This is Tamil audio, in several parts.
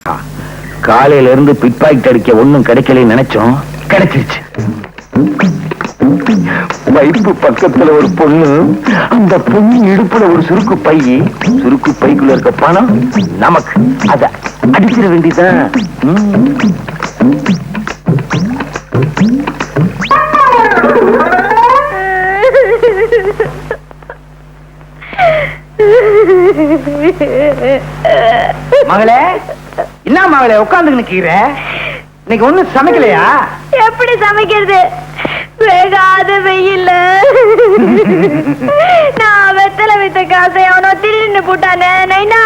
காலையில இருந்து பிட் பாக்கெட் அடிக்க ஒண்ணும் கிடைக்கலன்னு நினைச்சோம், கிடைச்சிருச்சு. வைப்பு பக்கத்துல ஒரு பொண்ணு, அந்த பொண்ணு இடுப்புல ஒரு சுருக்கு பை, சுருக்கு பைக்குள்ள இருக்க பணம் நமக்கு. அத அடிச்சிட வேண்டியதான். மகளே, என்ன மகளே உட்கார்ந்து நிக்கிற? இன்னைக்கு ஒண்ணும் சமைக்கலையா? எப்படி சமைக்கிறது? வேகாத வெயில்ல நான் வெத்தலை வித்த காசை அவனோ திருடின்னு போட்டானே. நைனா,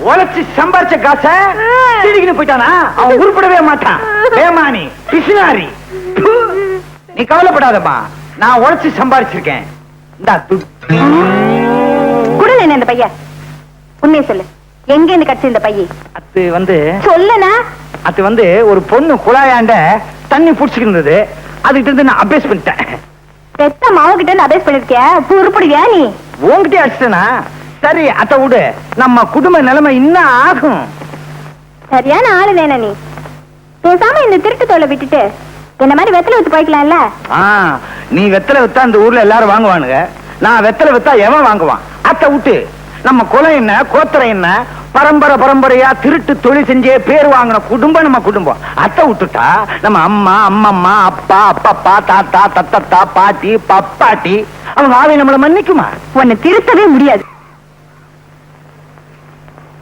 உழைச்சு சம்பாரிச்ச காசை திருடின்னு போயிட்டானா? அவன் உருப்படவே மாட்டான். ஏமானி பிசினாரி. நீ கவலைப்படாதம்மா, நான் உழைச்சு சம்பாரிச்சிருக்கேன். குடல் என்ன இந்த பையன்? உண்மையை சொல்லு, எங்க இருந்து கட்சி இந்த பைய? அது வந்து சொல்லனா? அது வந்து ஒரு பொண்ணு குழாயாண்ட தண்ணி புடிச்சுக்கிட்டு இருந்தது, அதுகிட்ட இருந்து நான் அபேஸ் பண்ணிட்டேன். பெத்த மாவுகிட்ட இருந்து அபேஸ் பண்ணிருக்கியா? உருப்படுவியா நீ? உங்ககிட்ட அடிச்சனா? சரி அத விடு, நம்ம குடும்ப நிலைமை இன்னும் ஆகும். சரியான ஆளு வேணா நீ. பேசாம இந்த திருட்டு தோலை விட்டுட்டு என்ன மாதிரி வெத்தலை வித்து போய்க்கலாம்ல? நீ வெத்தலை வித்தா அந்த ஊர்ல எல்லாரும் வாங்குவானுங்க, நான் வெத்தலை வித்தா எவன் வாங்குவான்? அத விட்டு நம்ம குலம் என்ன, கோத்திரம் என்ன, பரம்பரை பரம்பரையா திருட்டு தொழில் செஞ்சே பேர் வாங்கின குடும்பம் நம்ம குடும்பம். அத்தை விட்டுட்டா நம்ம அம்மா, அம்மம்மா, அப்பா, அப்பப்பா, தாத்தா, தத்தத்தா, பாட்டி, பப்பாட்டி, அவங்க ஆவி நம்மளை மன்னிக்குமா? உன்னை திருத்தவே முடியாது.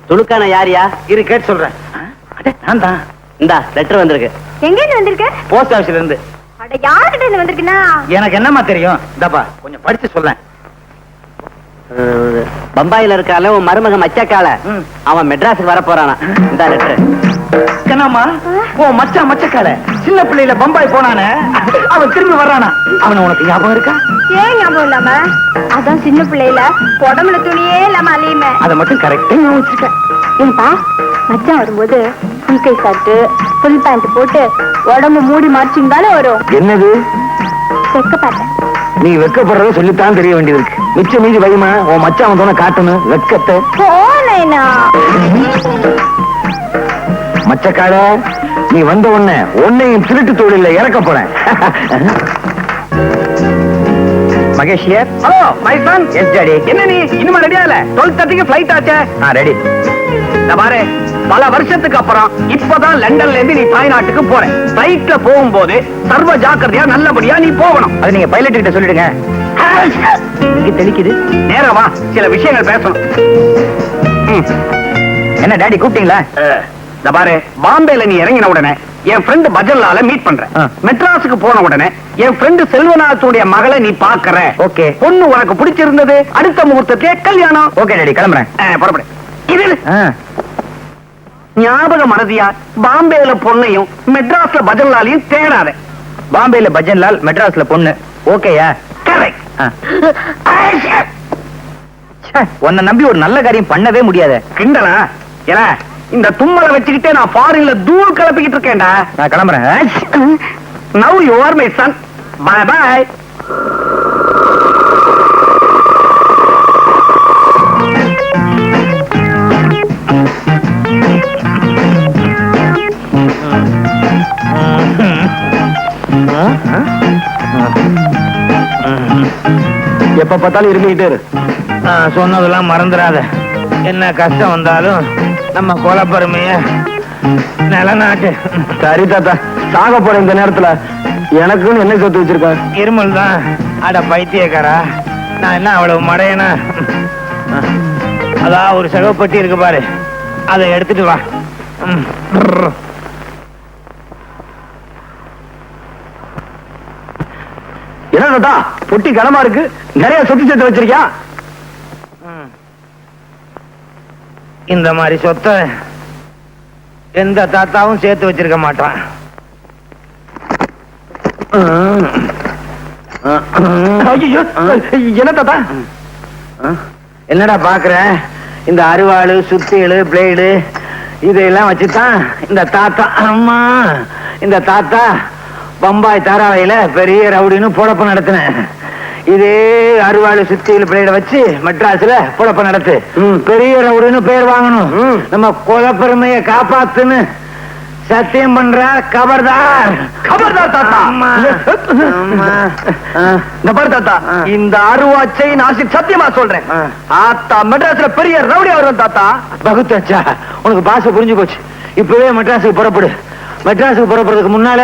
துணுக்கான யாரியா? இரு கேட்டு சொல்றேன். நான் தான். இந்த லெட்டர் வந்திருக்கு. எங்க இருந்து வந்திருக்க? போஸ்ட் ஆபீஸ்ல இருந்து. அட, யார்கிட்ட இருந்து வந்திருக்குன்னா? எனக்கு என்னமா தெரியும்? இந்தப்பா கொஞ்சம் படிச்சு சொல்றேன். பம்பாயில இருக்கால உன் மருமக மச்சக்கால, அவன் மெட்ராஸுக்கு வர போறானா. இந்த லெட்டர். என்னம்மா உன் மச்சான் மச்சக்கால சின்ன பிள்ளையில பம்பாய் போனானே, அவன் திரும்பி வர்றானா? அவன் உனக்கு ஞாபகம் இருக்கா? ஏன் ஞாபகம் இல்லாம? அதான் சின்ன பிள்ளையில உடம்புல துணியே இல்லாம அலையுமே. அதை மட்டும் கரெக்டா வச்சிருக்கேன். ஏன்பா மச்சான் வரும்போது ஃபுல் கை ஷர்ட், ஃபுல் பேண்ட் போட்டு உடம்பு மூடி மார்ச்சிங்தானே வரும்? என்னது வெக்க பார்த்தேன். நீ வெக்கப்படுறத சொல்லித்தான் தெரிய வேண்டியது இருக்கு. மிச்சம் மீதி வைமா, உன் மச்சான் வந்தோன்னு காட்டணும் வெக்கத்தை. போனேனா மச்சக்கால, நீ வந்த உடனே உன்னையும் திருட்டு தொழில இறக்க போறேன். Mahesh here. Hello my son. Yes daddy. என்ன நீ இன்னும் ரெடியா இல்ல? 12:30க்கு ஃளைட் ஆச்சே. ரெடி. நான் பாரு, பல வருஷத்துக்கு அப்புறம் இப்பதான் லண்டன்ல இருந்து நீ தாய்நாட்டுக்கு போற. ஃளைட்ல போகும்போது சர்வ ஜாக்கிரதையா நல்லபடியா நீ போகணும். அது நீங்க பைலட் கிட்ட சொல்லிடுங்க. தெளிக்குது. நேரா வா, சில விஷயங்கள் பேசணும். என்ன டாடி கூப்பிட்டீங்களா? இந்த பாரு, பாம்பேல நீ இறங்கின உடனே என் ஃப்ரெண்ட் பஜன்லால மீட் பண்றேன். மெட்ராஸுக்கு போன உடனே என் ஃப்ரெண்ட் செல்வநாதனுடைய மகளை நீ பாக்குற. ஓகே. பொண்ணு உனக்கு பிடிச்சிருந்தது, அடுத்த முகூர்த்தத்திலே கல்யாணம். ஓகே டாடி, கிளம்புறேன். புறப்படு. இது ஞாபகம் மறதியா, பாம்பேல பொண்ணையும் மெட்ராஸ்ல பஜன்லாலையும் தேடாத. பாம்பேல பஜன்லால், மெட்ராஸ்ல பொண்ணு. ஓகேயா? கரெக்ட். உன்னை நம்பி ஒரு நல்ல காரியம் பண்ணவே முடியாது. கிண்டலா? ஏல, இந்த தும்மலை வச்சுக்கிட்டே நான் ஃபாரின்ல தூள் கிளப்பிக்கிட்டு இருக்கேன்டா. நான் கிளம்புறேன். Now you are my son. Bye bye. எப்ப பார்த்தாலும் இருந்துகிட்டே இரு. சொன்னதெல்லாம் மறந்துடாத. என்ன கஷ்டம் வந்தாலும் நம்ம கொலப்பெருமைய நிலநாட்டு. சரி தாத்தா, சாக போற இந்த நேரத்துல எனக்குன்னு என்ன சொத்து வச்சிருக்க? இருமல் தான். அட பைத்தியக்காரா, நான் என்ன அவ்வளவு மடையனா? அதான் ஒரு சகப்பட்டி இருக்கு பாரு, அதை எடுத்துட்டு வா. என்ன தாத்தா, பொட்டி கனமா இருக்கு, நிறைய சொத்து சேர்த்து வச்சிருக்கியா? இந்த மாதிரி சொத்தை எந்த தாத்தாவும் சேர்த்து வச்சிருக்க மாட்டான். என்ன தாத்தா? என்னடா பாக்குற? இந்த அருவாளு, சுத்தியலு, பிளேடு இதெல்லாம் வச்சுதான் இந்த தாத்தா, அம்மா, இந்த தாத்தா பம்பாய் தாராவையில பெரிய ரவுடின்னு பொழப்பு நடத்தினேன். இதே அறுவாள் சுத்தியில் பிள்ளைட வச்சு மெட்ராஸ்ல குழப்ப நடத்து. பெரிய ரவுடின்னு பேர் வாங்கணும். நம்ம குலப்பெருமையை காப்பாத்துன்னு சத்தியம் பண்ற. கபர்தார் கபர்தார் தாத்தா. இந்த பாரு தாத்தா, இந்த அருவாச்சை நாசிக் சத்தியமா சொல்றேன். ஆத்தா மெட்ராஸ்ல பெரிய ரவுடி வருவேன் தாத்தா. பகுத்தாச்சா, உனக்கு பாச புரிஞ்சு போச்சு. இப்பவே மெட்ராஸுக்கு புறப்படு. மெட்ராஸுக்கு புறப்படுறதுக்கு முன்னால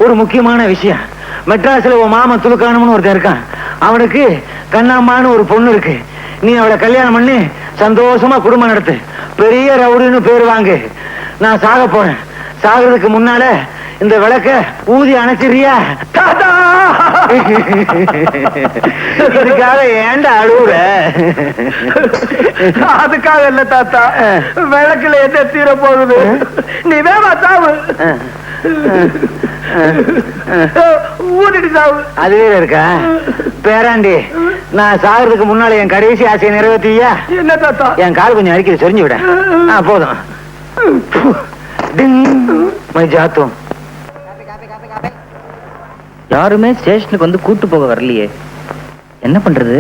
ஒரு முக்கியமான விஷயம். மெட்ராஸ்ல உன் மாமன் துலுக்கானம்னு ஒருத்தன் இருக்கான். அவனுக்கு கண்ணாம்மான்னு ஒரு பொண்ணு இருக்கு. நீ அவளை கல்யாணம் பண்ணி சந்தோஷமா குடும்பம் நடத்து. பெரிய ரவுடின்னு பேர் வாங்கு. நான் சாக போறேன். சாகிறதுக்கு முன்னால இந்த விளக்க ஊதி அணைச்சிரியா? தாத்தா இதுக்காக ஏன்டா அழுவுற? அதுக்காக இல்ல தாத்தா, விளக்குல எந்த தீர போகுது. நீ வேமா சாவு, ஊதிட்டு சாவு. அது வேற இருக்கா? பேராண்டி, நான் சாகிறதுக்கு முன்னால என் கடைசி ஆசையை நிறைவேற்றியா? என்ன தாத்தா? என் கால் கொஞ்சம் அடிக்கிறது சொரிஞ்சு விட. போதும். யாருமே ஸ்டேஷனுக்கு வந்து கூட்டு போக வரலையே, என்ன பண்றது?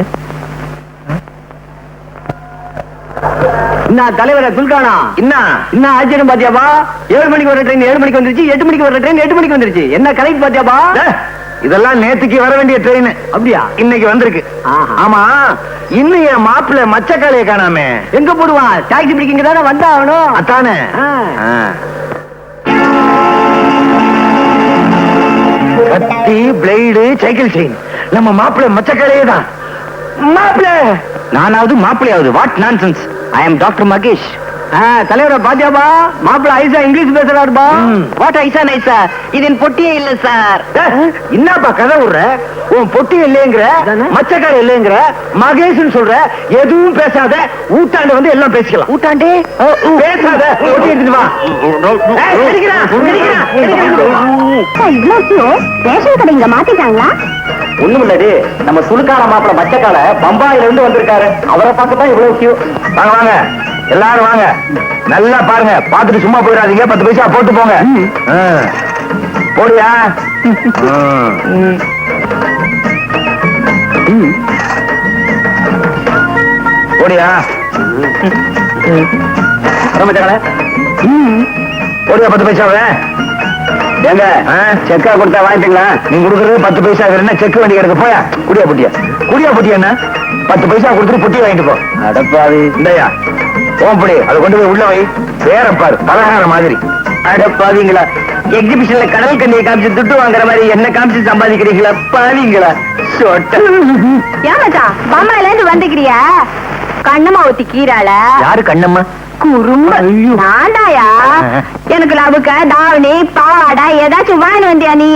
என்ன தலைவரை துல்கானா? என்ன ஆச்சரியம் பாத்தியாபா? 7 மணிக்கு வர ட்ரெயின் 7 மணிக்கு வந்துருச்சு, 8 மணிக்கு வர ட்ரெயின் 8 மணிக்கு வந்துருச்சு. என்ன கலைக்கு பாத்தியாபா? இதெல்லாம் நேத்துக்கு வர வேண்டிய ட்ரெயின். அப்படியா? இன்னைக்கு வந்திருக்கு. ஆமா, இன்னும் என் மாப்பிள்ள மச்சக்காலைய காணாமே. எங்க போடுவான்? டாக்ஸி பிடிக்கிங்க தானே வந்தா ஆகணும். அத்தானே. கத்தி, பிளேடு, சைக்கிள் செயின். நம்ம மாப்பிள்ள மச்சக்காலையே தான். மாப்பிள்ள நானாவது மாப்பிள்ளையாவது? What nonsense. I am doctor Mahesh. தலைவரை பாத்தியாபா? மாப்பிள்ள ஐசா இங்கிலீஷ் பேசுறாருப்பா. வாட் ஐசா நைசா? இதன் பொட்டியே இல்ல சார். என்னப்பா கதை விடுற? உன் பொட்டி இல்லைங்கிற, மச்சக்கார இல்லைங்கிற, மகேஷ்னு சொல்ற. எதுவும் பேசாத. ஊட்டாண்டு வந்து எல்லாம் பேசிக்கலாம். ஊட்டாண்டே பேசாத. பொட்டி எடுத்துட்டு வா. ரேஷன் கடை இங்க மாத்திட்டாங்களா? ஒண்ணுமில்லது, நம்ம சுலுக்கான மாப்பிள மச்சக்கால பம்பாயில இருந்து வந்திருக்காரு. அவரை பார்க்கத்தான் இவ்வளவு கியூ. வாங்க வாங்க, எல்லாரும் வாங்க. நல்லா பாருங்க, பாத்துட்டு சும்மா போயிடாதீங்க. 10 பைசா போட்டு போங்க. போடியா? போடியா? போடியா 10 பைசாவே? ஏங்க செக்கா கொடுத்தா வாங்கிட்டீங்களா? நீங்க கொடுக்கறது 10 பைசா. என்ன செக் வண்டி கிடக்கு? போயா குடியா புட்டியா? குடியா புட்டியா? என்ன 10 பைசா கொடுத்துட்டு புட்டி வாங்கிட்டு போ. அடப்பாவி. இந்தயா ஓம்படி, அதை கொண்டு போய் உள்ள வை. வேற பாரு, பலகார மாதிரி. அடப்பாவீங்களா, எக்ஸிபிஷன்ல கடல் கண்ணியை காமிச்சு துட்டு வாங்குற மாதிரி என்ன காமிச்சு சம்பாதிக்கிறீங்களா பாவீங்களா? ஏமாச்சா பம்பாயில இருந்து வந்துக்கிறியா? கண்ணம்மா ஊத்தி கீராள. யாரு கண்ணம்மா? குறும்ப நான்டாயா. எனக்கு லவுக்க தாவணி பாவாடா ஏதாச்சும் வாங்கி வந்தியா? நீ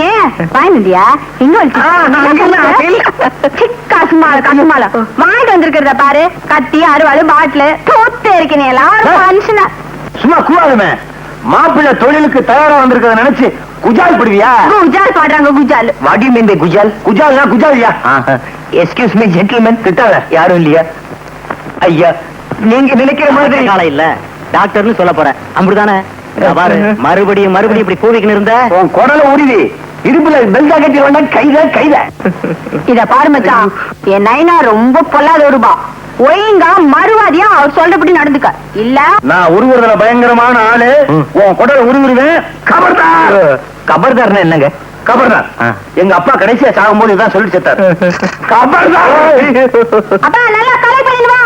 வாங்கி வந்தியா? இங்க கசுமால வாங்கிட்டு வந்திருக்கிறத பாரு. கத்தி, அறுவாள், பாட்டிலு தூத்து இருக்கீங்களா மனுஷனா? சும்மா கூடாதுமே. மாப்பிள்ளை தொழிலுக்கு தயாரா வந்திருக்கிறத நினைச்சு குஜால் படுவியா? குஜால் பாடுறாங்க. குஜால் வாடி மீன் குஜால்? குஜால்னா குஜாலியா? Excuse me gentleman. திட்டாத. யாரும் இல்லையா? ஐயா, நீங்க நினைக்கிற மாதிரி காலம் இல்ல, டாக்டர்னு சொல்ல போறேன். அப்படிதானே? பாரு, மறுபடியும் மறுபடியும் இப்படி கூவிக்கின்னு இருந்த உன் குடல உருவி இருப்புல பெல்டா கட்டி வந்தா கைத. இத பாரு மச்சான், என் நைனா ரொம்ப பொல்லாத ஒருபா. ஒழுங்கா மறுவாதியா அவர் சொல்றபடி நடந்துக்க. இல்ல நான் உருவுறதுல பயங்கரமான ஆளு. உன் குடல உருவிடுவேன். கபர்தார். கபர்தார்னா என்னங்க? கபர்தார் எங்க அப்பா கடைசியா சாகும்போது இதான் சொல்லி செத்தாரு. கபர்தார். அப்பா நல்லா கலை பண்ணிடுவா.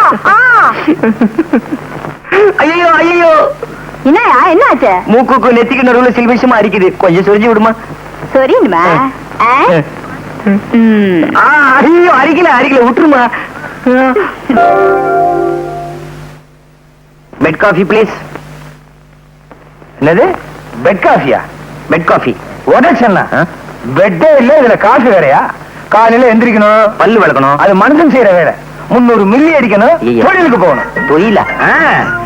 ஐயோ ஐயோ, என்னயா என்னாச்சு? மூக்குக்கு நெத்திக்கு நடுவுல சில்விஷமா அரிக்குது, கொஞ்சம் சொரிஞ்சு விடுமா? சரிமா. ஐயோ, அரிக்கல விட்டுருமா. Bed coffee please. என்னது பெட் காஃபியா? பெட் காஃபி உடச்சா பெட்டே இல்ல, இதுல காஃபி வேறையா? காலையில எந்திரிக்கணும், பல்லு விளக்கணும், அது மனுஷன் செய்யற வேலை. 300 மில்லி அடிக்கணும், தொழிலுக்கு போகணும். தொழில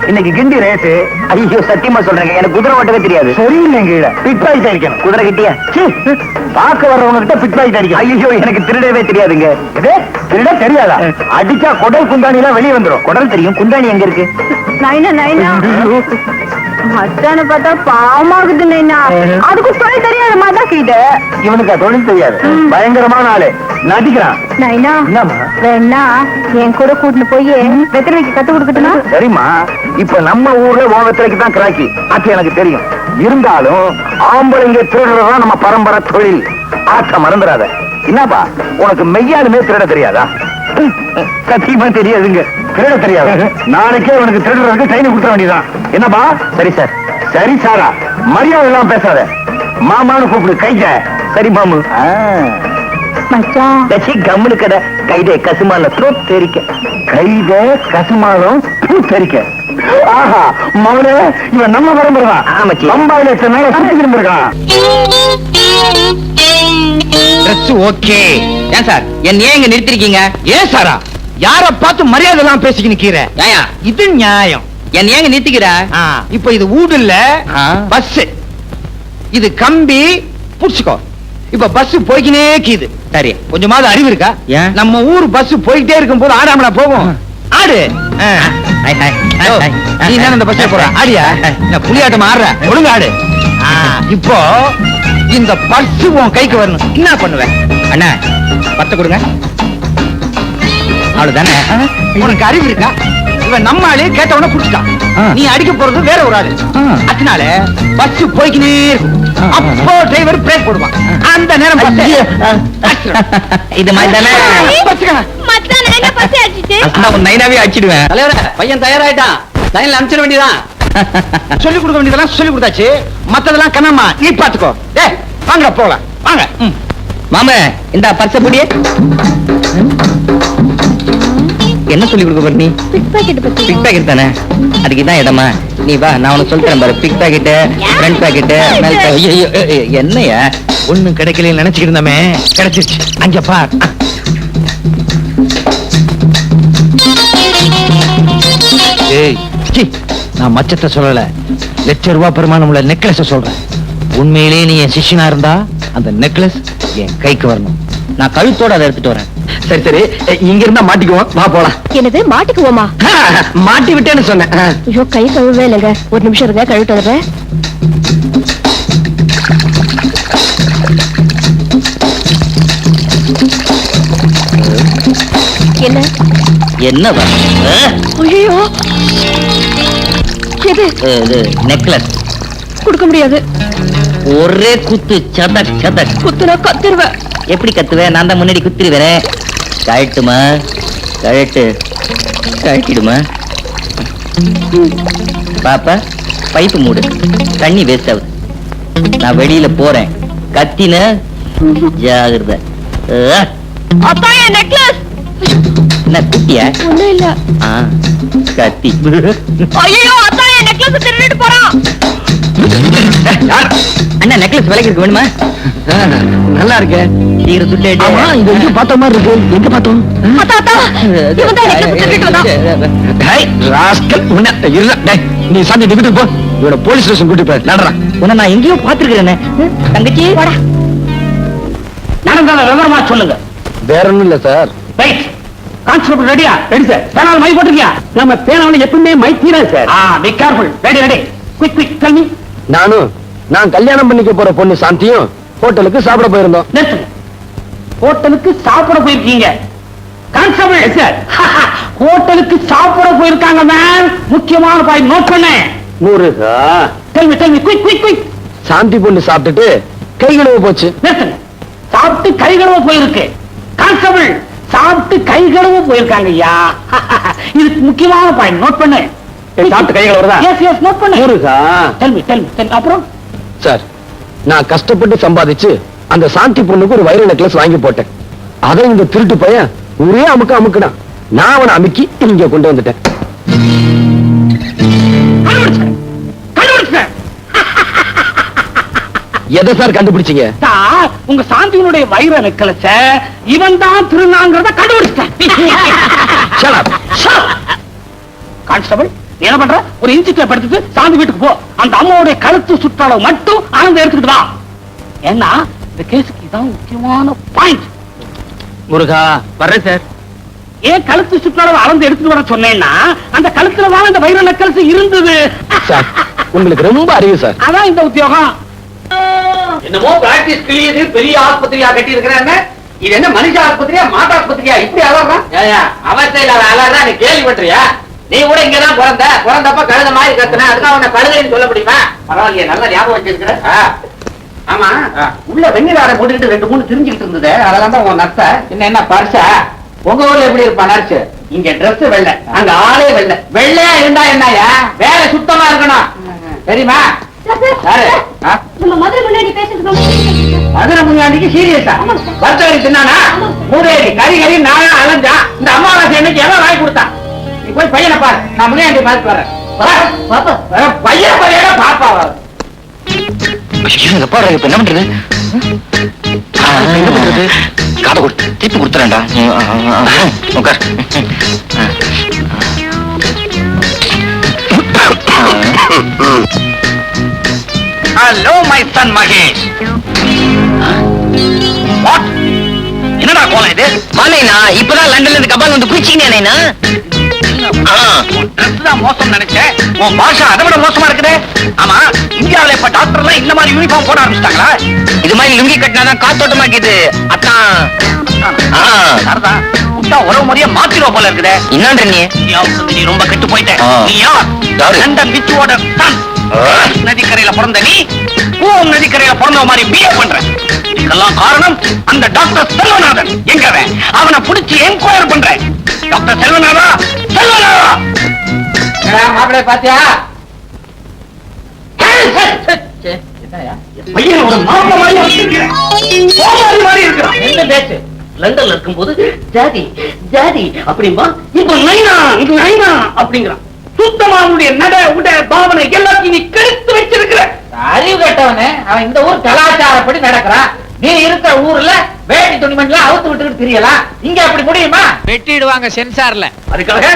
இன்னைக்கு கிண்டி ரேட்டு. ஐயோ சத்தியமா சொல்றேங்க, எனக்கு குதிரை ஓட்டவே தெரியாது. சரியில்லை, கீழே பிட் பாய்ட் அடிக்கணும். குதிரை கிட்டியா பார்க்க வர்றவங்க கிட்ட பிட் பாய்ட் அடிக்கணும். ஐயோ எனக்கு திருடவே தெரியாதுங்க. திருட தெரியாதா? அடிச்சா குடல் குந்தாணி எல்லாம் வெளியே வந்துடும். குடல் தெரியும், குந்தாணி எங்க இருக்கு? நைனா நைனா மச்சான பார்த்தா பாவமாகுது நைனா. அதுக்கு தொழில் தெரியாத மாதிரி தான் இது. இவனுக்கு தொழில் தெரியாது, பயங்கரமான ஆளு, நடிக்கிறான். நைனா என்னம்மா? வேணா என் கூட கூட்டிட்டு போய் வெத்தலை வைக்க கத்து கொடுக்கட்டுமா? சரிம்மா, இப்ப நம்ம ஊர்ல ஓகத்திலைக்கு தான் கிராக்கி, அது எனக்கு தெரியும். இருந்தாலும் ஆம்பளைங்க திருடுறதுதான் நம்ம பரம்பரை தொழில். ஆட்ட மறந்துடாத. என்னப்பா உனக்கு மெய்யாலுமே திருட தெரியாதா? சத்தியமா தெரியாதுங்க. திருட தெரியாது. நாளைக்கே உனக்கு திருடுறதுக்கு ட்ரைனிங் கொடுத்துட வேண்டியதான். என்னப்பா? சரி சார். சரி சாரா, மரியாதை எல்லாம் பேசாத. மாமான்னு கூப்பிடு. கைத. சரி மாமு. மச்சான் தச்சி கம்முனு கடை. கைதே கசுமால தெரிக்க. கைத கசுமாலம் தெரிக்க. ஆஹா மௌனே, இவன் நம்ம பரம்பரை ஆமாச்சி. பம்பாயில எத்தனை நாளா சுத்தி இருந்திருக்கான். ஓகே. ஏன் சார் என்ன ஏன் இங்க நிறுத்திருக்கீங்க? ஏன் சாரா யார பார்த்து மரியாதை எல்லாம் பேசிக்க நிக்கிற? இது நியாயம். என்ன ஏங்க நிறுத்திக்கிற? இப்ப இது ஊடு இல்ல, பஸ். இது கம்பி புடிச்சுக்கோ. இப்ப பஸ் போய்க்கினே கீது. சரி, கொஞ்சமாவது அறிவு இருக்கா? நம்ம ஊர் பஸ் போயிட்டே இருக்கும் போது ஆடாமலா போகும்? ஆடு. நீ தானே இந்த பஸ்ல போற? ஆடியா? புலியாட்டம் ஆடுற? ஒழுங்கு ஆடு. இப்போ இந்த பர்ஸ் உன் கைக்கு வரணும். என்ன பண்ணுவேன்? அண்ணா 10 கொடுங்க. அவ்வளவுதானே? உனக்கு அறிவு இருக்கா? இவன் நம்ம ஆளு கேட்டவன புடிச்சிட்டான். நீ அடிக்க போறது வேற ஒரு ஆளு. அதனால பஸ் போய்க்கினே இருக்கும். அப்போ டிரைவர் பிரேக் போடுவான். அந்த நேரம் இது மாதிரி தானே மச்சான் என்ன பசி அடிச்சிட்டு? உன் நைனாவே அடிச்சிடுவேன். தலைவரே, பையன் தயாராயிட்டான். லைன்ல அனுப்பிச்சிட வேண்டியதான். சொல்லி கொடுக்க வேண்டியதெல்லாம் சொல்லி கொடுத்தாச்சு. மத்ததெல்லாம் கண்ணம்மா நீ பாத்துக்கோ. டேய் வாங்க போலாம். வாங்க. மாமா இந்த பர்ஸ புடியே. என்ன சொல்லி கொடுக்க போற நீ? பிக் பாக்கெட் பத்தி. பிக் பாக்கெட் தானே? அதுக்கு தான் இடமா. நீ வா, நான் உனக்கு சொல்றேன் பாரு. பிக் பாக்கெட், ஃப்ரண்ட் பாக்கெட், என்னையா ஒண்ணும் கிடைக்கல நினைச்சுக்கிட்டு இருந்தமே, கிடைச்சிருச்சு. அங்க பார். ஏய் சி, நான் மச்சத்தை சொல்லல, ₹1,00,000 பெருமானம் உள்ள நெக்லஸ் சொல்றேன். உண்மையிலேயே நீ என் சிஷ்யனா இருந்தா அந்த நெக்லஸ் என் கைக்கு வரணும். நான் கழுத்தோட அதை எடுத்துட்டு வரேன். சரி சரி, இங்க இருந்தா மாட்டிக்குவோம். வா போலாம். என்னது மாட்டிக்குவோமா? மாட்டி விட்டேன்னு சொன்னேன். ஐயோ கை கழுவே இல்லைங்க. ஒரு நிமிஷம் இருங்க, கழுவிட்டு வந்துடுறேன். என்ன என்னவா? ஐயோ எது? நெக்லஸ் கொடுக்க முடியாது. ஒரே குத்து, சதக் சதக். குத்துனா கத்திருவேன். எப்படி கத்துவேன்? நான் தான் முன்னாடி குத்திருவேன். கழட்டுமா? கழட்டு. கழட்டிடுமா? பாப்பா பைப்பு மூடு, தண்ணி வேஸ்ட் ஆகுது. நான் வெளியில போறேன். கத்தின ஜாகிரதை. அப்பா என் நெக்லஸ். என்ன குட்டியா? ஒண்ணும் இல்ல. கத்தி. ஐயோ அப்பா என் நெக்லஸ் திருடிட்டு போறான். அண்ணா நெக்லஸ் விலைக்கு இருக்கு, வேணுமா? நல்லா இருக்கு. சீக்கிரம் சுட்டு. இங்க எங்க பார்த்த மாதிரி இருக்கு. எங்க பார்த்தோம்? இவன் தான் நெக்லஸ் திருடிட்டு வந்தான். நீ சாந்தி வீட்டுக்கு போ. இவனை போலீஸ் ஸ்டேஷன் கூட்டி போய் நடறா. உன்னை நான் எங்கேயோ பாத்துருக்கிறேன். தங்கச்சி நடந்தால விவரமா சொல்லுங்க. வேற ஒண்ணும் இல்ல சார். ரைட். கான்ஸ்டபிள் ரெடியா? Ready sir. பேனால மை போட்டுக்கியா? நம்ம பேனால எப்பவுமே மை தீரா சார். Be careful. Ready ready. Quick quick tell me. நான் கல்யாணம் பண்ணிக்க போற பொண்ணு சாந்தியும் ஹோட்டலுக்கு சாப்பிட போயிருந்தோம். நிறுத்துங்க. ஹோட்டலுக்கு சாப்பிட போயிருக்கீங்க? கான்ஸ்டபிள் சார், ஹோட்டலுக்கு சாப்பிட போயிருக்காங்க மேம். முக்கியமான பாயிண்ட் நோட் பண்ண. முருகா, tell me quick quick quick. Shanthi பொண்ணு சாப்பிட்டுட்டு கை கழுவ போச்சு. நிறுத்துங்க. சாப்பிட்டு கை கழுவ போயிருக்கு. கான்ஸ்டபிள், சாப்பிட்டு கை கழுவ போயிருக்காங்க ஐயா. இதுக்கு முக்கியமான பாயிண்ட் நோட் பண்ணு. சாப்பிட்டு கை கழுவுறதா? எஸ் எஸ் நோட் பண்ணு. முருகா, டெல் மீ. அப்புறம் சார், நான் கஷ்டப்பட்டு சம்பாதிச்சு அந்த சாந்தி பொண்ணுக்கு ஒரு வைர நெக்லஸ் வாங்கி போட்டேன். அதை இந்த திருட்டு பையன் ஒரே அமுக்குனா நான் அவனை அமுக்கி இங்க கொண்டு வந்துட்டேன். எதை சார் கண்டுபிடிச்சீங்க? உங்க சாந்தியினுடைய வைர நெக்லஸ இவன் தான் திருநாங்கிறத கண்டுபிடிச்சிட்டேன். கான்ஸ்டபிள், என்ன பண்ற? ஒரு இன்சிக்ல படுத்துட்டு சாந்தி வீட்டுக்கு போ. அந்த அம்மாவுடைய கழுத்து சுற்றளவு மட்டும் ஆனந்த எடுத்துக்கிட்டு வா. ஏன்னா இந்த கேஸுக்கு இதான் முக்கியமான பாயிண்ட். முருகா, வர்றேன் சார். ஏன் கழுத்து சுற்றளவு அளந்து எடுத்துட்டு வர சொன்னேன்னா அந்த கழுத்துல தான் அந்த வைர நெக்லஸ் இருந்தது. சார், உங்களுக்கு ரொம்ப அறிவு சார். அதான் இந்த உத்தியோகம். என்னமோ பிராக்டிஸ் கிளியது பெரிய ஆஸ்பத்திரியா கட்டி இருக்கிறாங்க. இது என்ன மனுஷ ஆஸ்பத்திரியா மாட்டு ஆஸ்பத்திரியா இப்படி அலறான்? அவசியம் இல்லாத அலறா நீ கேள்விப்பட்டியா? நீ கூட இங்கதான் பிறந்தப்ப கழுத மாதிரி கத்துன, அதுதான் உன்னை கழுதைன்னு சொல்ல முடியுமா? பரவாயில்லையே, நல்ல ஞாபகம் வச்சிருக்கிற. ஆமா, உள்ள வெண்ணிலாரை போட்டுக்கிட்டு 2-3 திரிஞ்சுக்கிட்டு இருந்தது, அதெல்லாம் தான் உன் நர்ஸ. என்ன பர்சா? உங்க ஊர்ல எப்படி இருப்பா நர்ஸ்? இங்க டிரெஸ் வெள்ளை, அங்க ஆளே வெள்ளை. வெள்ளையா இருந்தா என்னயா? வேலை சுத்தமா இருக்கணும், தெரியுமா? நம்ம மதுரை முன்னாடி பேசுறது மதுரை முன்னாடிக்கு சீரியஸா வர்த்தகரி தின்னானா? மூதேவி கறி கறி நானா அலைஞ்சா? இந்த அம்மாவாசை என்னைக்கு எவன் வாங்கி கொடுத்தான்? நீ போய் பையனை பாரு, நான் முன்னாடி பார்த்து வரேன். பையன் பையனா பாப்பாவா? பாரு இப்ப என்ன பண்றது? என்ன பண்றது? காதை கொடுத்து திருப்பி கொடுத்துறேன்டா. உட்கார். Hello my son Mahesh. What? என்னடா கோலம் இது? மாலைனா இப்பதான் லண்டன்ல இருந்து கபால் வந்து குளிச்சிங்கண்ணா. ட்ரெஸ் தான் மோசம் நினைச்சேன், உன் பாஷா அதை விட மோசமா இருக்குது. ஆமா, இந்தியாவில இப்ப டாக்டர்லாம் இந்த மாதிரி யூனிஃபார்ம் போட ஆரம்பிச்சிட்டாங்களா? இது மாதிரி லுங்கி கட்டினாதான் காத்தோட்டமாக்கிது. அத்தான் சரிதான், விட்டா உறவு முறைய மாத்திருவா போல இருக்குது. என்னன்ற நீ? இந்தியாவுக்கு நீ ரொம்ப கெட்டு போயிட்ட. நீ யார்? London விச்சுவோட Sun. நதிக்கரையில பிறந்த நீ பூம் நதிக்கரையில பிறந்த மாதிரி பிஹேவ் பண்ற. இதுக்கெல்லாம் காரணம் அந்த டாக்டர் செல்வநாதன். எங்கவன்? அவனை பிடிச்சி என்கொயர் பண்ற. டாக்டர் செல்வநாதா, செல்வநாதா. மாப்பிள்ளை பாத்தியா? பையன் ஒரு மாப்பிள்ளை மாதிரி வச்சிருக்கிறேன். சோமாரி மாதிரி இருக்கிறான். என்ன பேச்சு? லண்டன்ல இருக்கும்போது ஜாதி ஜாதி அப்படிம்பா, இப்ப நைனா இது நைனா அப்படிங்கிறான். சுத்தமா அவனுடைய நட உட பாவனை எல்லாத்தையும் நீ கெடுத்து வச்சிருக்கிற. அறிவு கேட்டவனே, அவன் இந்த ஊர் கலாச்சாரப்படி நடக்கிறான். நீ இருக்கிற ஊர்ல வேட்டி துணிமணிலாம் அவுத்து விட்டுக்கிட்டு தெரியலாம். இங்க அப்படி முடியுமா? வெட்டிடுவாங்க சென்சார்ல. அதுக்காக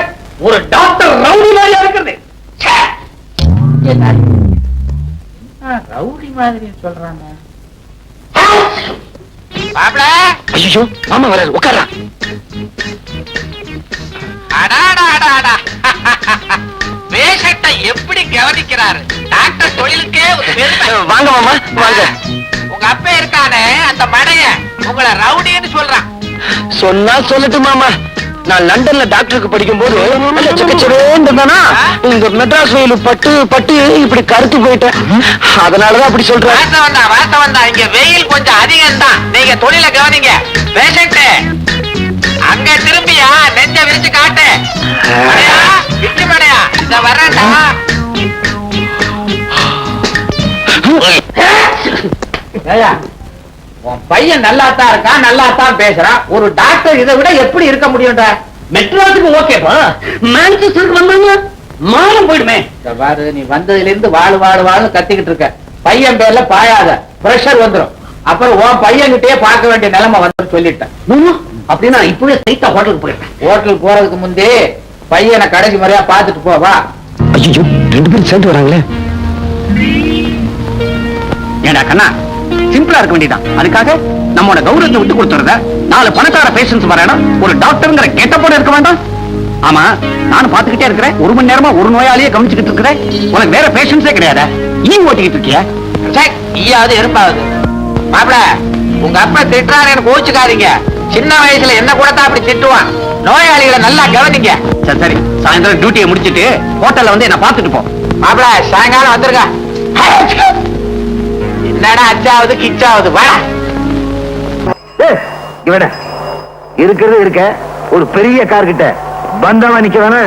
ஒரு டாக்டர் ரவுடி மாதிரியா இருக்கிறது. ரவுடி மாதிரி சொல்றாங்க. ஐயோ மாமா வர உட்காரா. பேஷண்ட்டை எப்படி கவனிக்கிறாரு டாக்டர்? தொழிலுக்கே ஒரு பெருமை. வாங்க மாமா வாங்க. உங்க அப்பா இருக்கானே அந்த மடைய உங்களை ரவுடின்னு சொல்றான். சொன்னா சொல்லட்டு மாமா. நான் லண்டன்ல டாக்டருக்கு படிக்கும் போது இந்த மெட்ராஸ் வெயில் பட்டு பட்டு இப்படி கருத்து போயிட்டேன். அதனாலதான் அப்படி சொல்றேன். வாசம் தான். இங்க வெயில் கொஞ்சம் அதிகம் தான். நீங்க தொழில கவனிங்க. பேஷண்ட் அங்க திரும்பியா நெஞ்ச விரிச்சு காட்டு. விட்டு மடையா இத வரேன்டா. உன் பையன் நல்லா தான் இருக்கான், நல்லா தான் பேசுறான். ஒரு டாக்டர் இதை விட எப்படி இருக்க முடியும்டா? மெட்ராஸுக்கு ஓகேப்பா, மான்செஸ்டருக்கு வந்தாங்க மானம் போயிடுமே. பாரு, நீ வந்ததுல இருந்து வாழு வாழு வாழு கத்திக்கிட்டு இருக்க. பையன் பேர்ல பாயாத, பிரஷர் வந்துடும். அப்புறம் உன் பையன்கிட்டயே பார்க்க வேண்டிய நிலைமை வந்து சொல்லிட்டேன். அப்படின்னா இப்பவே ஸ்ட்ரைட்டா ஹோட்டலுக்கு போயிட்டேன். ஹோட்டலுக்கு போறதுக்கு முந்தே பையனை கடைசி முறையா பார்த்துட்டு போவா. ஐயோ 2 பேரும் சேர்ந்து வராங்களே. ஏடா கண்ணா, சிம்பிளா இருக்க வேண்டியதான். அதுக்காக நம்மோட கௌரவத்தை விட்டு கொடுத்துறத 4 பணக்கார பேஷன்ஸ் வரணும் ஒரு டாக்டர்ங்கிற கெட்டப்போட இருக்க வேண்டாம். ஆமா, நானும் பாத்துக்கிட்டே இருக்கிறேன். 1 மணி நேரமா ஒரு நோயாளியே கவனிச்சுக்கிட்டு இருக்கிறேன். உனக்கு வேற பேஷன்ஸே கிடையாது. நீ ஓட்டிக்கிட்டு இருக்கியா? ஈயாவது எறும்பாவது. மாப்பிள, உங்க அப்பா திட்டுறாரு, எனக்கு கோச்சுக்காதீங்க. சின்ன வயசுல என்ன கூட தான் அப்படி திட்டுவான். நோயாளிகளை நல்லா கவனிங்க. சரி சரி, சாயந்தரம் டியூட்டியை முடிச்சிட்டு ஹோட்டல்ல வந்து என்ன பாத்துட்டு போ. மாப்பிள, சாயங்காலம் வந்துருங்க. என்னடா அச்சாவது கிச்சாவது? வா இவட இருக்கிறது இருக்க ஒரு பெரிய கார் கிட்ட பந்தாவா நிக்க வேணா.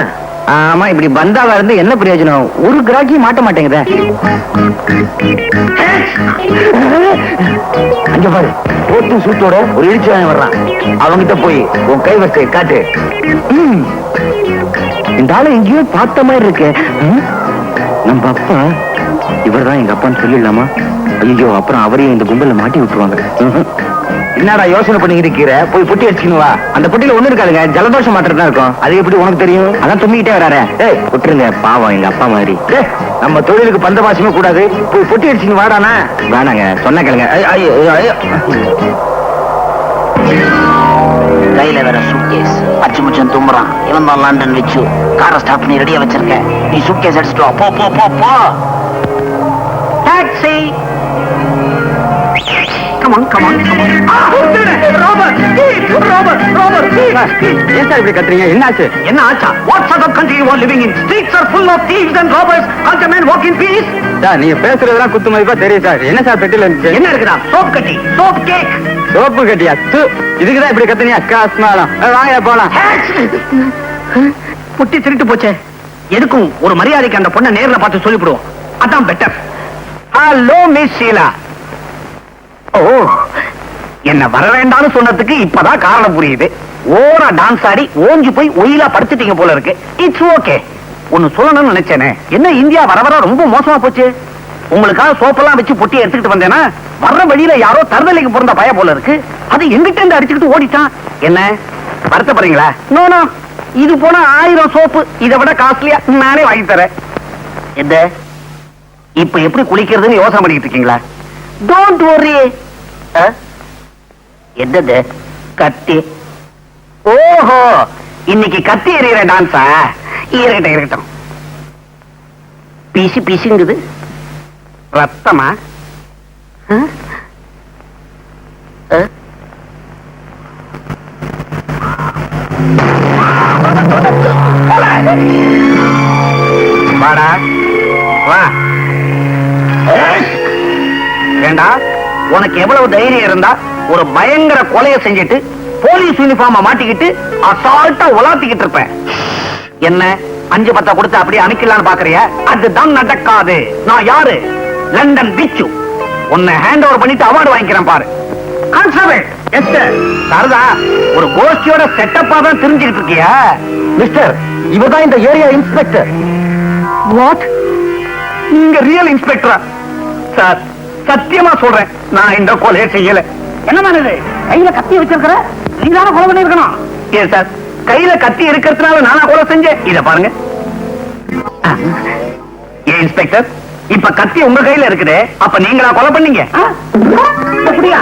ஆமா, இப்படி பந்தாவா இருந்து என்ன பிரயோஜனம்? ஒரு கிராக்கியும் மாட்ட மாட்டேங்குதே. அங்க பாரு, போட்டு சூட்டோட ஒரு இடிச்சு வாங்கி வர்றான். அவங்கிட்ட போய் உன் கைவரிசை காட்டு. இந்த ஆளு எங்கேயோ பார்த்த மாதிரி இருக்கு. நம்ம அப்பா இவர்தான் எங்க அப்பான்னு சொல்லிடலாமா? ஐயோ, அப்புறம் அவரையும் இந்த கும்பல மாட்டி விட்டுருவாங்க. என்னடா யோசனை பண்ணி இருக்கிற? போய் புட்டி அடிச்சுன்னு வா. அந்த புட்டியில ஒண்ணு இருக்காதுங்க, ஜலதோஷம் மாத்திரம் தான் இருக்கும். அது எப்படி உனக்கு தெரியும்? அதான் தும்பிக்கிட்டே வராரு. ஏய் விட்டுருங்க, பாவம் எங்க அப்பா மாதிரி. நம்ம தொழிலுக்கு பந்த பாசமே கூடாது. போய் புட்டி அடிச்சுன்னு வாடானா. வேணாங்க, சொன்ன கேளுங்க. கையில வேற சூட்கேஸ், அச்சு முச்சம் தும்புறான். இவன் தான் லண்டன் வச்சு காரை ஸ்டாப் பண்ணி ரெடியா வச்சிருக்க. நீ சூட்கேஸ் அடிச்சுட்டு வா. போ போ போ போ. Taxi. Come on, come on, come on. Robert, Robert, Robert. ஏன் சார் இப்படி கத்துறீங்க? என்னாச்சு? என்ன ஆச்சா? What sort of country you are living in? Streets are full of thieves and robbers. Can't a man walk in peace? Sir நீங்க பேசுறதெல்லாம் குத்து மதிப்பா தெரியும் சார். என்ன சார் பெட்டில இருந்துச்சு? என்ன இருக்குதா? சோப் கட்டி, சோப் கேக். சோப்பு கட்டியா? இதுக்குதான் இப்படி கத்துனீங்க? காசுமாலாம் வாங்க போலாம். புட்டி திருட்டு போச்சே. எதுக்கும் ஒரு மரியாதைக்கு அந்த பொண்ணை நேர்ல பார்த்து சொல்லிவிடுவோம். அதான் பெட்டர். Hello miss Sheela. ஓ, என்ன வர வேண்டாம்னு சொன்னதுக்கு இப்பதான் காரணம் புரியுது. ஓரா டான்ஸ் ஆடி ஓஞ்சி போய் ஒயிலா படுத்துட்டீங்க போல இருக்கு. It's okay. ஒன்னு சொல்லணும்னு நினைச்சேனே. என்ன இந்தியா வர வர ரொம்ப மோசமா போச்சு. உங்களுக்காக சோப்பெல்லாம் வச்சு பொட்டி எடுத்துக்கிட்டு வந்தேன்னா வர்ற வழியில யாரோ தருதலைக்கு பிறந்த பய போல இருக்கு. அது எங்கிட்ட இருந்து அடிச்சுக்கிட்டு ஓடிட்டான். என்ன வருத்தப்படுறீங்களா? நோ நோ, இது போனா 1000 சோப்பு இதை விட காஸ்ட்லியா நானே வாங்கி தரேன். எந்த இப்ப எப்படி குளிக்கிறதுன்னு யோசனை பண்ணிட்டு இருக்கீங்களா? Don't worry. என்னது கத்தி? ஓஹோ, இன்னைக்கு கத்தி எறிகிற டான்ஸா? இருக்கட்டும் இருக்கட்டும். பீசி பீசிங்குது. ரத்தமா? வாடா வா. ஏண்டா, உனக்கு எவ்வளவு தைரியம் இருந்தா ஒரு பயங்கர கொலையை செஞ்சுட்டு போலீஸ் யூனிஃபார்ம மாட்டிக்கிட்டு அசால்ட்டா உலாத்திக்கிட்டு இருப்பேன். என்ன 5-10 கொடுத்து அப்படியே அனுக்கலான்னு பாக்குறியா? அதுதான் நடக்காது. நான் யாரு? லண்டன் பிச்சு. உன்னை ஹேண்ட் ஓவர் பண்ணிட்டு அவார்டு வாங்கிக்கிறேன் பாரு. கான்ஸ்டபிள். Yes sir. சாரதா, ஒரு கோஷ்டியோட செட்டப்பா தான் தெரிஞ்சுக்கிட்டு இருக்கியா? மிஸ்டர், இவர்தான் இந்த ஏரியா இன்ஸ்பெக்டர். வாட்? நீங்க ரியல் இன்ஸ்பெக்டரா? சார், சத்தியமா சொல்றேன், நான் இந்த கொலையை செய்யல. என்ன இது? கையில கத்தி வச்சிருக்கிற? நீ தானே கொலை பண்ணிருக்கணும். ஏன் சார், கையில கத்தி இருக்கிறதுனால நானா கொலை செஞ்சேன்? இத பாருங்க. ஏன் இன்ஸ்பெக்டர், இப்ப கத்தி உங்க கையில இருக்குதே, அப்ப நீங்களா கொலை பண்ணீங்க? அப்படியா?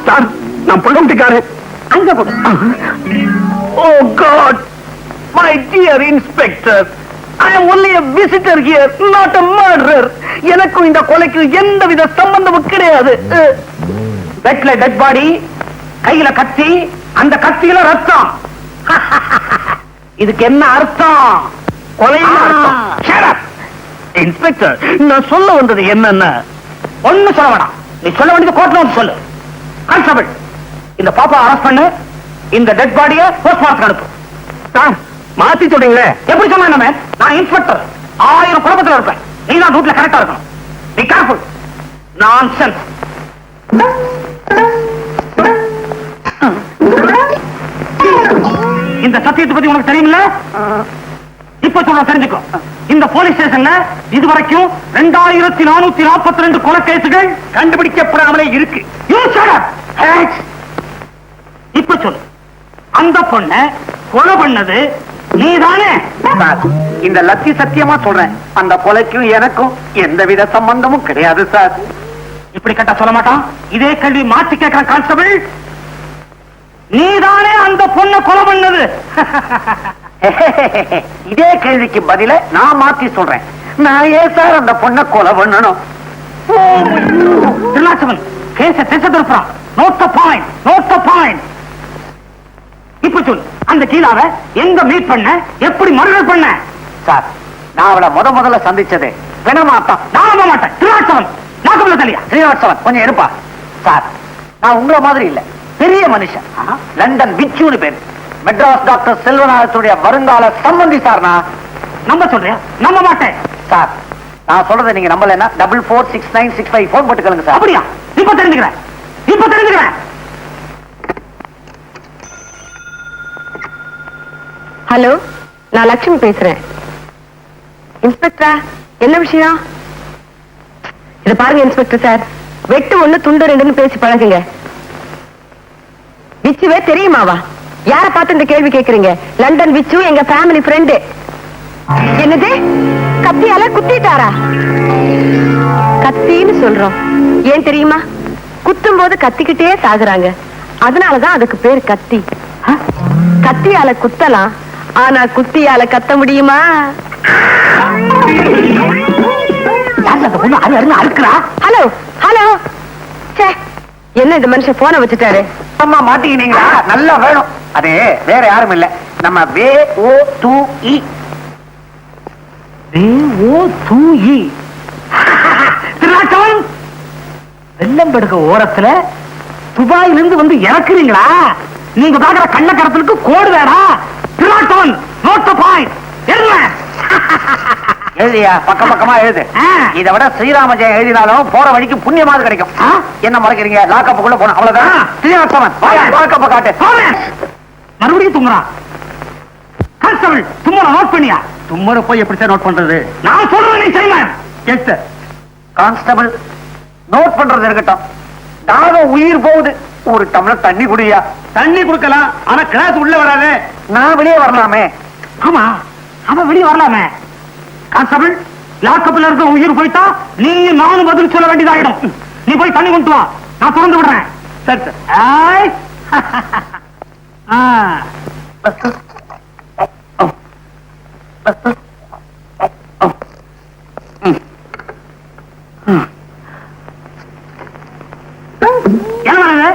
சார், நான் புள்ளம்பிக்காரன். அங்க போடு. Oh God, my dear inspector, I am only a visitor here, not a murderer. எனக்கும் இந்த கொலைக்கு எந்தவித சம்பந்தமும் கிடையாது. பெட்ல டெட் பாடி, கையில கத்தி, அந்த கத்தியில ரத்தம். இதுக்கு என்ன அர்த்தம்? கொலைன்னு அர்த்தம். Shut up. இன்ஸ்பெக்டர், நான் சொல்ல வந்தது என்னன்னா, ஒண்ணு சொல்ல வேணாம். நீ சொல்ல வேண்டியது கோர்ட்ல வந்து சொல்லு. கான்ஸ்டபிள், இந்த பாப்பா அரெஸ்ட் பண்ணு. இந்த டெட் பாடியை போஸ்ட்மார்ட்டம் அனுப்பு. சார், மாத்தி சொல்றீங்களே. எப்படி சொன்ன? நான் இன்ஸ்பெக்டர், 1000 குழப்பத்தில் இருப்பேன். நீ தான் ரூட்ல கரெக்டா இருக்கணும். Be careful. நான்சென்ஸ். இந்த சத்தியத்தை பத்தி உனக்கு தெரியுமில்ல? இப்ப சொல்ல தெரிஞ்சுக்கோ. இந்த போலீஸ் ஸ்டேஷன்ல இதுவரைக்கும் 2442 கொலை கேசுகள் கண்டுபிடிக்கப்படாமலே இருக்கு. இப்ப சொல்லு, அந்த பொண்ண கொலை பண்ணது நீதானே? இந்த லட்சி சத்தியமா சொல்றேன், அந்த கொலைக்கும் எனக்கும் எந்தவித சம்பந்தமும் கிடையாது சார். இப்படி கேட்டா சொல்ல மாட்டான். இதே கேள்வி மாற்றி கேட்கிறான் கான்ஸ்டபிள். நீதானே அந்த பொண்ணை கொலை பண்ணது? இதே கேள்விக்கு பதில நான் மாத்தி சொல்றேன். நான் ஏன் சார் அந்த பொண்ணை கொலை பண்ணணும்? திருநாச்சவன் கேச திசை திருப்புறான். Note the point, note the point. இப்ப சொல்லு, அந்த கீழாவை எங்க மீட் பண்ண, எப்படி மர்டர் பண்ண? சார், நான் அவளை முதல்ல சந்திச்சது பிணமாத்தான். நான் நம்ப மாட்டேன். திருநாச்சவன் நாகபுல தலையா? ஸ்ரீனிவாசவன் கொஞ்சம் இருப்பா. சார், நான் உங்களை மாதிரி இல்ல, பெரிய மனுஷன். லண்டன் பிச்சுன்னு பேரு. மெட்ராஸ் டாக்டர் செல்வநாதத்துடைய வருங்கால சம்பந்தி சார். நான் நம்ப சொல்றேன். நம்ப மாட்டேன் சார். நான் சொல்றதை நீங்க நம்பலன்னா 446965 போன் போட்டுக்கலுங்க சார். அப்படியா? இப்ப தெரிஞ்சுக்கிறேன், இப்ப தெரிஞ்சுக்கிறேன். ஹலோ, நான் லட்சுமி பேசுறேன். இன்ஸ்பெக்டரா, என்ன விஷயம்? இத பாருங்க இன்ஸ்பெக்டர் சார், வெட்டு 1 துண்டு 2ன்னு பேசி பழகுங்க. விச்சுவே தெரியுமாவா? யார பார்த்து இந்த கேள்வி கேக்குறீங்க? லண்டன் விச்சு எங்க ஃபேமிலி ஃப்ரெண்டு. என்னது, கத்தியால குத்திட்டாரா? கத்தின்னு சொல்றோம், ஏன் தெரியுமா? குத்தும் போது கத்திக்கிட்டே சாகுறாங்க, அதனாலதான் அதுக்கு பேர் கத்தி. கத்தியால குத்தலாம், ஆனா குத்தியால கத்த முடியுமா? அழுக்குறா. ஹலோ ஹலோ, சே என்ன இந்த மனுஷன் போனை வச்சுட்டாரு? அம்மா மாட்டிக்கினீங்களா? நல்லா வேணும். அது வேற யாரும் இல்ல, நம்ம VOTE. திருநாட்டவன் வெள்ளம்பெடுக்க ஓரத்துல துபாயிலிருந்து வந்து இறக்குறீங்களா? நீங்க பாக்குற கள்ளக்கடத்தலுக்கு கோடு வேடா. திருநாட்டவன் நோட் பாயிண்ட் எழுதியா? பக்கம் பக்கமா எழுது. இதை விட ஸ்ரீராம ஜெயம் எழுதினாலும் போற வழிக்கு புண்ணியமாவது கிடைக்கும். என்ன மறைக்கிறீங்க? லாக்கப்புக்குள்ள போன அவ்வளவுதான். ஸ்ரீராமன் லாக்கப்ப காட்டு. மறுபடியும் தும்முறான். கான்ஸ்டபிள் தும்முற நோட் பண்ணியா? தும்முற போய் எப்படி சார் நோட் பண்றது? நான் சொல்றேன் நீ செய்வேன். Yes sir. கான்ஸ்டபிள் நோட் பண்றது இருக்கட்டும், தாகம் உயிர் போகுது. ஒரு டம்ளர் தண்ணி குடியா? தண்ணி குடுக்கலாம், ஆனா கிளாஸ் உள்ள வராது. நான் வெளியே வரலாமே. ஆமா, அவன் வெளியே வரலாமே. கான்ஸ்டபிள், லாக்கப்ல இருக்க உயிர் போயிட்டா நீ நானும் பதில் சொல்ல வேண்டியதாயிடும். நீ போய் தண்ணி கொண்டு வா, நான் திறந்து விடுறேன். சரி சார். என்ன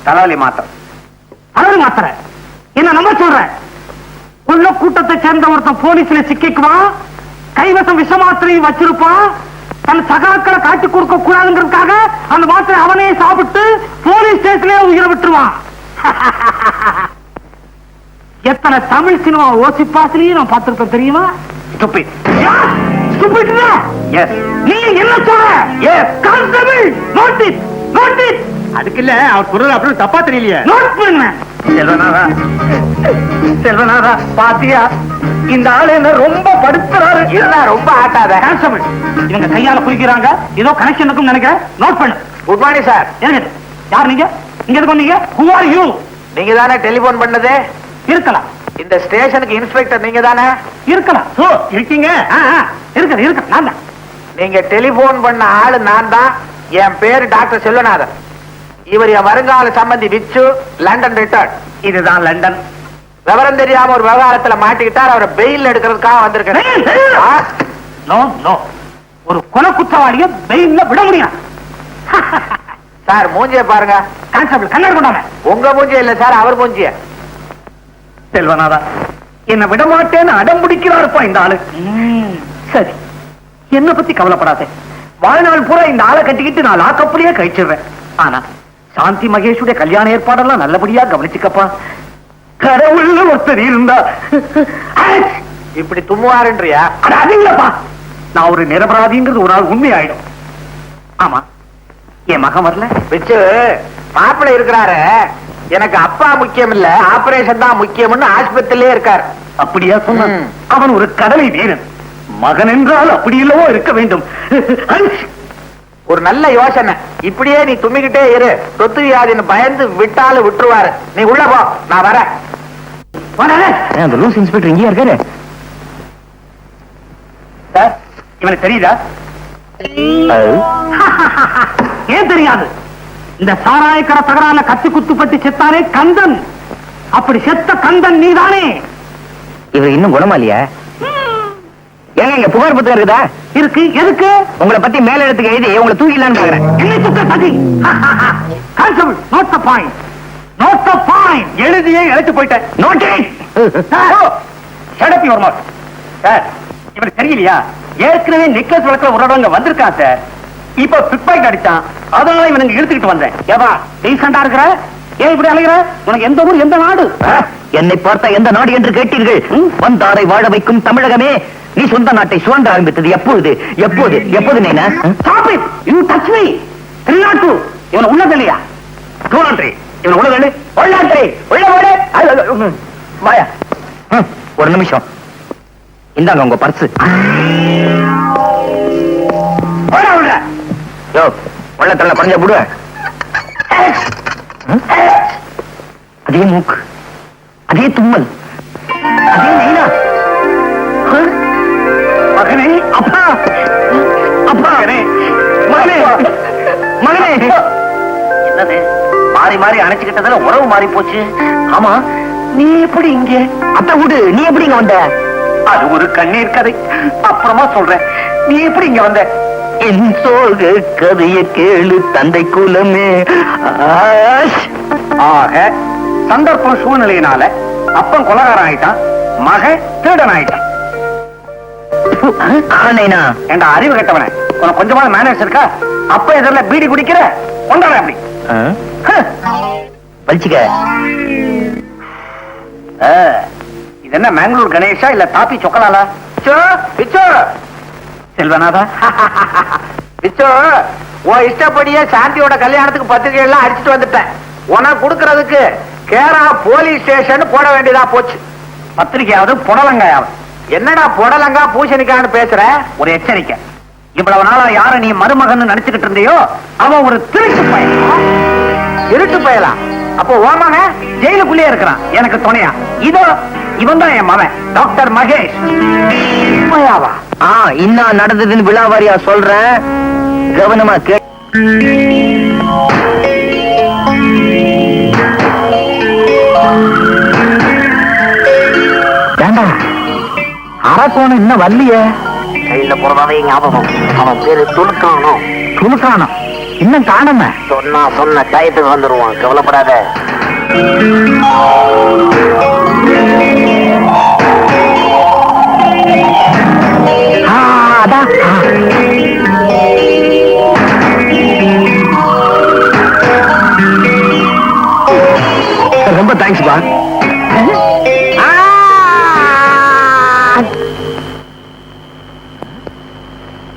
தலைவலி மாத்திரை. தலைவலி மாத்திரை என்ன நம்ப சொல்ற? உள்ள கூட்டத்தை சேர்ந்த ஒருத்தன் போலீஸ்ல சிக்கிக்குவான், கைவசம் விஷ மாத்திரையும் வச்சிருப்பான். தன் சகாக்களை காட்டி கொடுக்க கூடாதுங்கிறதுக்காக அந்த மாத்திரை அவனே சாப்பிட்டு போலீஸ் ஸ்டேஷன்ல உயிரை விட்டுருவான். எத்தனை தமிழ் சினிமா ஓசிப்பாசிலையும் நான் பார்த்திருப்பேன் தெரியுமா? நீ என்ன சொல்ற? அதுக்கு இல்ல, அவர் சொல்றது அப்படி தப்பா தெரியலையே. நோட் பண்ண செல்வனாரா, செல்வனாரா பாத்தியா இந்த ஆளு என்ன ரொம்ப படுத்துறாரு. என்ன ரொம்ப ஆட்டாத. கான்ஸ்டபிள், இவங்க கையால குளிக்கிறாங்க, ஏதோ கனெக்ஷன் இருக்குன்னு நினைக்கிறேன். நோட் பண்ணு. Good morning sir. யார் நீங்க? இங்க எதுக்கு வந்தீங்க? Who are you? நீங்க தானே டெலிபோன் பண்ணது? இருக்கலாம். இந்த ஸ்டேஷனுக்கு இன்ஸ்பெக்டர் நீங்க தானே? இருக்கலாம். ஓ இருக்கீங்க. இருக்க நான் தான். நீங்க டெலிபோன் பண்ண ஆளு நான் தான். என் பேரு டாக்டர் செல்வநாதன். இவர் என் வருங்கால சம்பந்தி விச்சு, லண்டன் ரிட்டர்ன். இதுதான் லண்டன். விவரம் தெரியாம ஒரு விவகாரத்துல மாட்டிக்கிட்டார். அவரை பெயில் எடுக்கிறதுக்காக வந்திருக்கேன். நோ நோ, ஒரு கொலை குற்றவாளிய பெயில்ல விட முடியும் சார். மூஞ்சிய பாருங்க. கான்ஸ்டபிள் கண்ணாடி கொண்டாங்க. உங்க மூஞ்சிய இல்ல சார், அவர் மூஞ்சிய. செல்வநாதா, என்ன விட மாட்டேன்னு அடம் பிடிக்கிறாருப்பா இந்த ஆளு. சரி, என்ன பத்தி கவலைப்படாத. வாழ்நாள் பூரா இந்த ஆளை கட்டிக்கிட்டு நான் லாக்கப்லயே கழிச்சிடுறேன். ஆனா சாந்தி மகேஷுடைய கல்யாண ஏற்பாடெல்லாம் நல்லபடியா கவனிச்சுக்கப்பா. கடவுள்ல ஒருத்தர் இருந்தா இப்படி தும்முவாருன்றியா? அது இல்லப்பா, நான் ஒரு நிரபராதிங்கிறது ஒரு நாள் உண்மை ஆயிடும். ஆமா, என் மகன் வரல. வச்சு மாப்பிள்ளை இருக்கிறாரு. எனக்கு அப்பா முக்கியம் இல்ல, ஆபரேஷன் தான் முக்கியம்னு ஆஸ்பத்திரியிலே இருக்காரு. அப்படியா சொன்ன? அவன் ஒரு கடலை வீரன். மகன் என்றால் அப்படி இல்லவோ இருக்க வேண்டும். ஒரு நல்ல யோசனை. இப்படியே நீ தும்மிக்கிட்டே இரு, தொத்து வியாதின்னு பயந்து விட்டாலும் விட்டுருவாரு. நீ உள்ள போ, நான் வரேன். அந்த லூஸ் இன்ஸ்பெக்டர் இங்கேயா இருக்காரு? சார், இவனுக்கு தெரியுதா? ஏன் தெரியாது? இந்த சாராயக்கடை தகரால கத்தி குத்துப்பட்டு செத்தானே கந்தன். அப்படி செத்த கந்தன் நீதானே? இவர் இன்னும் குணமா இல்லையா? ஏங்க இங்க புகார் புத்தகம் இருக்குதா? இருக்கு. எதுக்கு? உங்களை பத்தி மேல இடத்துக்கு எழுதி உங்களை தூக்கிடலான்னு பாக்குறேன். என்ன சுத்த சதி? Constable, note the point. Note the point. எழுதியே எழுத்து போயிட்டேன். Note it. Shut up your mouth. Sir, இவனுக்கு தெரியலையா? ஏற்கனவே நெக்லஸ் வழக்குல உறவங்க வந்திருக்கான் சார். இப்ப பிக் பாக்கெட் அடிச்சான், அதனால இவனுக்கு இழுத்துக்கிட்டு வந்தேன். ஏவா டீசெண்டா இருக்கிற? ஏன் இப்படி அலைகிற? உனக்கு எந்த ஊர், எந்த நாடு? என்னை பார்த்த எந்த நாடு என்று கேட்டீர்கள்? வந்தாரை வாழ வைக்கும் தமிழகமே. நீ சொந்த நாட்டை சுரண்ட ஆரம்பித்தது எப்பொழுது? எப்போது? எப்போது? நீ stop it. You touch me. திருநாட்டு இவன் உள்ளது இல்லையா? டூனாட்ரி இவன் உள்ளது. உள்ளாட்ரி உள்ள ஓடு. வாயா. ஒரு நிமிஷம். இந்தாங்க உங்க பர்ஸ். யோ, உள்ளத்துல பறஞ்ச போடுவ. அதே மூக்கு, அதே தும்மல், அதே நைனா. மகனே, அப்பா, அப்பா, மகனே, மகனே. என்னது மாறி மாறி அணைச்சுக்கிட்டதுல உறவு மாறி போச்சு. ஆமா, நீ எப்படி இங்க? அத்தை வீடு, நீ எப்படி இங்க வந்த? அது ஒரு கண்ணீர் கதை, அப்புறமா சொல்றேன். நீ எப்படி இங்க வந்த? என் சோக கதைய கேளு தந்தை குலமே. ஆக சந்தர்ப்பம் சூழ்நிலையினால அப்பன் கொலகாரன் ஆயிட்டான், மகன் திருடன் ஆயிட்டான். ஏண்டா அறிவு கட்டவன, உனக்கு கொஞ்சமான மேனேஜ் இருக்கா? அப்ப எதிரில் பீடி குடிக்கிற கொண்டாட அப்படி வலிச்சுக்க. இது என்ன மேங்களூர் கணேஷா இல்ல தாப்பி சொக்கலாலா? செல்வநாதா, பிச்சோ உன் இஷ்டப்படியே சாந்தியோட கல்யாணத்துக்கு பத்திரிகை எல்லாம் அடிச்சுட்டு வந்துட்டேன். உனக்கு கொடுக்கறதுக்கு கேரளா போலீஸ் ஸ்டேஷன் போட வேண்டியதா போச்சு. பத்திரிகையாவது புடலங்காயாவது. என்னடா புடலங்கா பூசணிக்கான்னு பேசுற? ஒரு எச்சரிக்கை, இவ்வளவு நாளா யார நீ மருமகன் நினைச்சுக்கிட்டு இருந்தியோ அவன் ஒரு திருட்டு பயல். திருட்டு பயலா? அப்போ உன் மகன் ஜெயிலுக்குள்ளே இருக்கிறான் எனக்கு துணையா. இதோ இவன் தான் என் மகன் டாக்டர் மகேஷ். உண்மையாவா? இன்னும் நடந்ததுன்னு விழாவாரியா சொல்றேன், கவனமா கே. அரசோன இன்னும் வரலையே. கையில போறதாவே ஞாபகம். அவன் பேரு துலுக்கானோ. துலுக்கானோ இன்னும் காணுமே. சொன்ன டயத்துக்கு வந்துருவான், கவலைப்படாத. ரொம்ப தேங்க்ஸ் பா.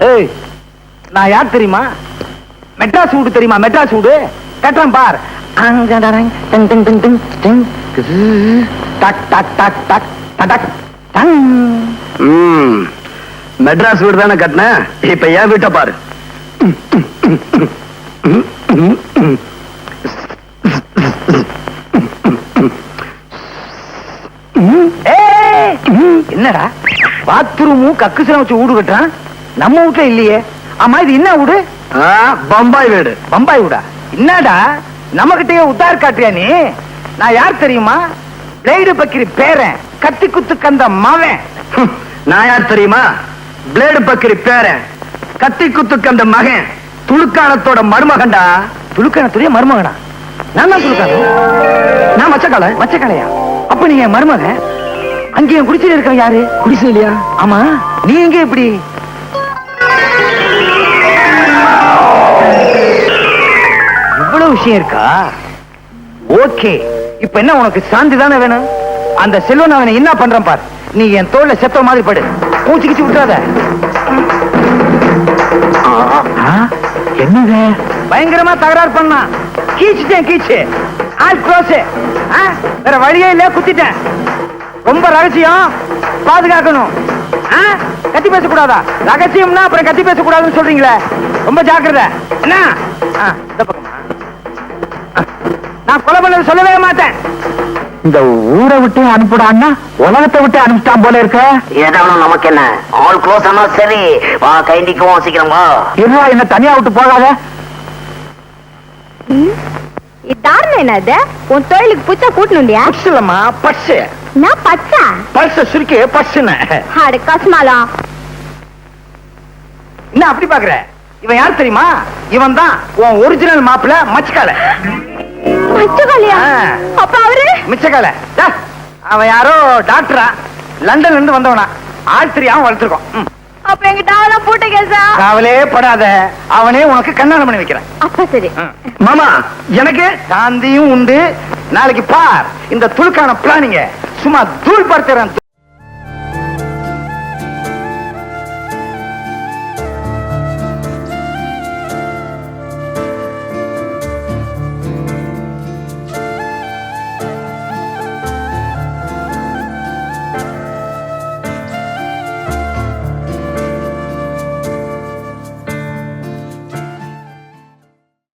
ஏய், நான் யார் தெரியுமா? மெட்ராஸ் வீடு தெரியுமா? மெட்ராஸ் வீடு கட்டுறேன் பார். மெட்ராஸ் வீடு தானே கட்டின, இப்ப ஏன் வீட்டை பாரு. என்னடா பாத்ரூமும் கக்குசலம் வச்சு வீடு கட்டுறான், நம்ம வீட்டுல இல்லையே. ஆமா இது என்ன வீடு? பம்பாய் வீடு. பம்பாய் வீடா? என்னடா நம்ம கிட்டயே உத்தார் காட்டுறியா நீ? நான் யார் தெரியுமா? பிளேடு பக்கிரி பேரன், கத்தி குத்து கந்த மவன். நான் யார் தெரியுமா? பிளேடு பக்கிரி பேரன், கத்தி குத்து கந்த மகன், துலுக்கானத்தோட மருமகன்டா. துலுக்கானத்துடைய மருமகனா? நான் தான் துலுக்கானோ. நான் மச்சக்கால. மச்சக்காலையா? அப்ப நீ என் மருமகன். அங்கேயும் குடிசையில இருக்க யாரு? குடிசையிலையா? ஆமா. நீ எங்க இப்படி? இவ்வளவு விஷயம் இருக்கா? ஓகே, இப்ப என்ன உனக்கு சாந்தி தானே வேணும்? அந்த செல்வன் அவனை என்ன பண்றான் பார். நீ என் தோல்ல செத்த மாதிரி படு, பூச்சிக்கிச்சு விட்டுறாத. என்னது பயங்கரமா தகராறு பண்ணா? கீச்சுட்டேன், கீச்சு ஆல் க்ளோஸ். வேற வழியே இல்ல, குத்திட்டேன். ரொம்ப ரகசியம், பாதுகாக்கணும். கத்தி பேசக்கூடாதா? ரகசியம்னா அப்புறம் கத்தி பேசக்கூடாதுன்னு சொல்றீங்களே, ரொம்ப ஜாக்கிரதை. என்ன இந்த பக்கமா? நான் கொலை பண்ணது சொல்லவே மாட்டேன். இந்த ஊரை விட்டு அனுப்பிடான்னா உலகத்தை விட்டு அனுப்பிட்டான் போல இருக்க. ஏதாவது நமக்கு என்ன, ஆல் க்ளோஸ் ஆனா சரி. வா கைண்டிக்குவோம், சீக்கிரம் வா. இருவா, என்ன தனியா விட்டு போகாத. என்னது உன் தொழிலுக்கு புச்சா கூட்டணுண்டியா? இல்லம்மா, பர்ஸ். நான் பச்சா பர்ஸ் சுருக்கி பர்ஸ்னு. அட கஸ்மாலா, என்ன அப்படி பாக்குற? இவன் யார் தெரியுமா? இவன் தான் உன் ஒரிஜினல் மாப்பிள்ள மச்சக்கால. மச்சக்காலையா? அப்ப அவரு மிச்சக்கால. அவன் யாரோ டாக்டரா, லண்டன்ல இருந்து வந்தவனா. ஆஸ்திரியாவும் வளர்த்துருக்கோம். அப்ப எங்க டாவெல்லாம் போட்ட கேசா? காவலே படாத, அவனே உனக்கு கல்யாணம் பண்ணி வைக்கிறேன். அப்ப சரி. மாமா, எனக்கு சாந்தியும் உண்டு. நாளைக்கு பார் இந்த துளுக்கான பிளானிங்க சும்மா தூள் படுத்துறேன்.